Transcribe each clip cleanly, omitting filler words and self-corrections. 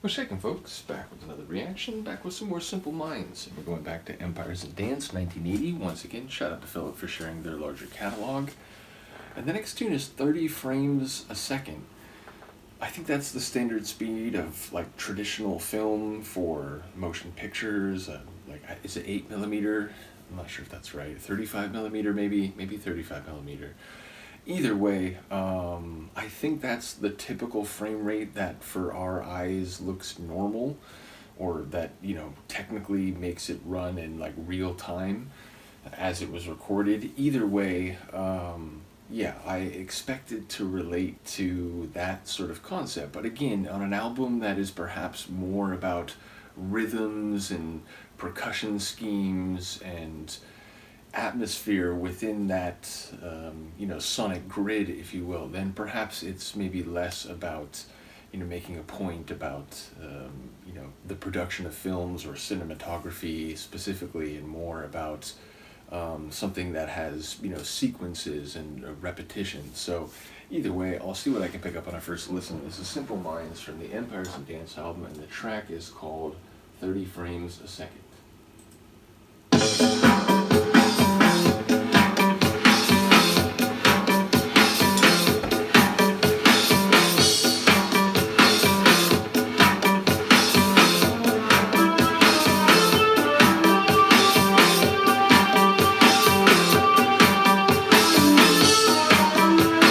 What's shaking, folks? Back with another reaction, back with some more Simple Minds. And we're going back to Empires of Dance, 1980. Once again, shout out to Philip for sharing their larger catalog. And the next tune is 30 frames a second. I think that's the standard speed of like traditional film for motion pictures. Is it 8mm? I'm not sure if that's right. 35mm, maybe 35mm. Either way, I think that's the typical frame rate that for our eyes looks normal, or that, technically makes it run in like real time as it was recorded. Either way, I expect it to relate to that sort of concept. But again, on an album that is perhaps more about rhythms and percussion schemes and atmosphere within that sonic grid, if you will, then perhaps it's maybe less about making a point about the production of films or cinematography specifically, and more about something that has sequences and repetition. So either way, I'll see what I can pick up on a first listen. This is Simple Minds from the Empires of Dance album, and the track is called 30 Frames a Second.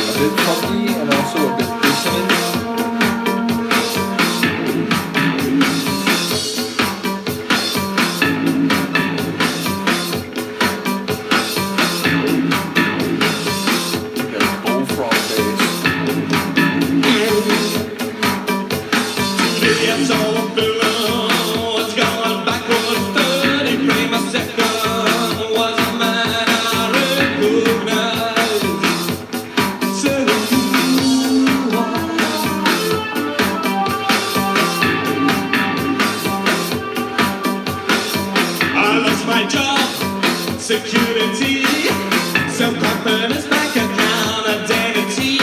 A bit funky and also a bit dissonant. Security, self-confidence, bank account, identity.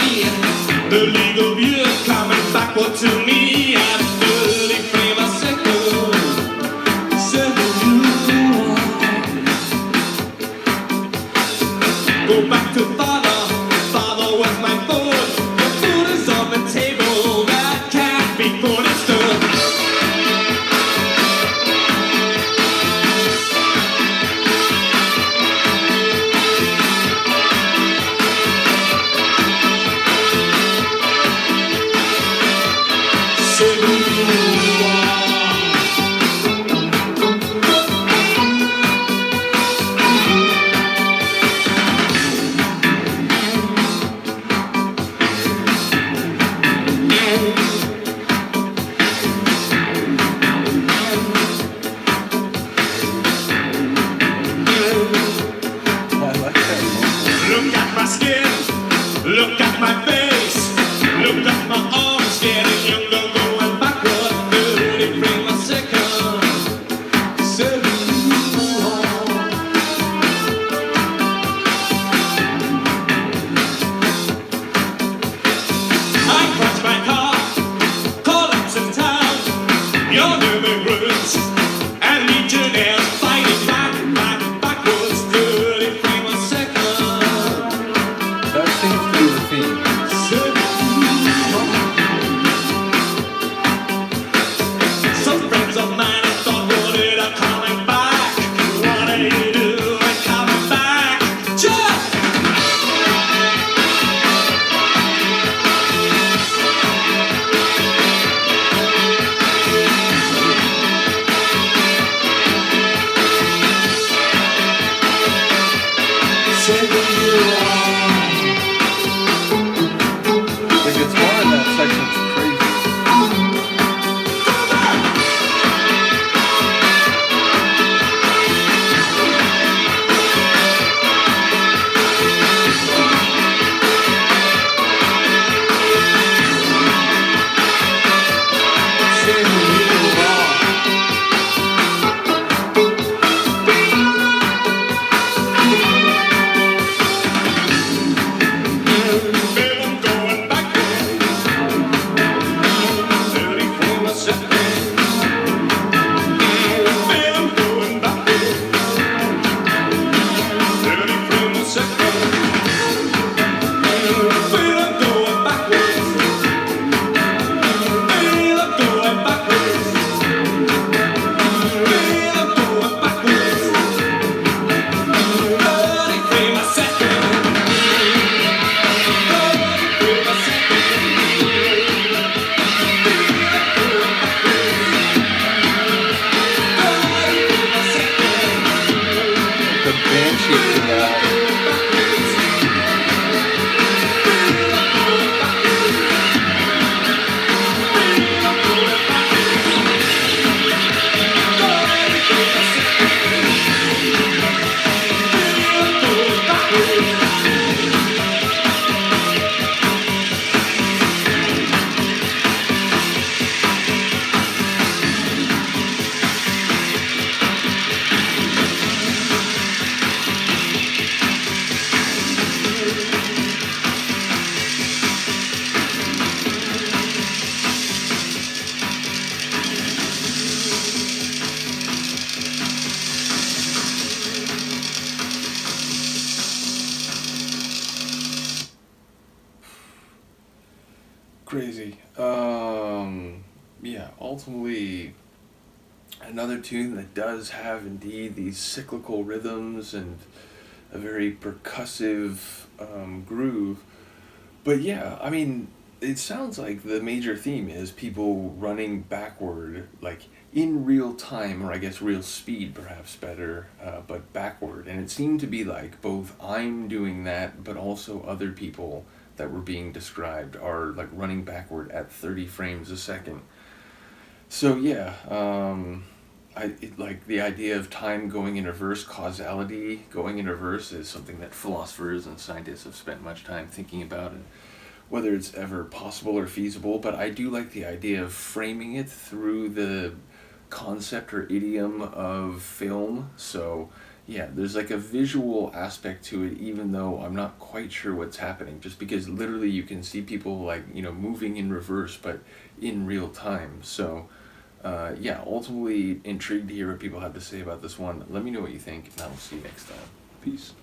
The legal view coming backward to me at 30 frames a second. So go back to father was my food. The food is on the table, that can't be put in stone. Look at my skin, look at my face, look at my arms getting younger, going backward. Yeah, ultimately, another tune that does have indeed these cyclical rhythms and a very percussive groove. But yeah, I mean, it sounds like the major theme is people running backward, like in real time, or I guess real speed, perhaps better, but backward. And it seemed to be like both I'm doing that, but also other people that were being described are like running backward at 30 frames a second. So yeah, like the idea of time going in reverse, causality going in reverse is something that philosophers and scientists have spent much time thinking about, and whether it's ever possible or feasible. But I do like the idea of framing it through the concept or idiom of film. So yeah, there's like a visual aspect to it, even though I'm not quite sure what's happening. Just because literally you can see people like moving in reverse, but in real time. So yeah, ultimately intrigued to hear what people have to say about this one. Let me know what you think, and I will see you next time. Peace.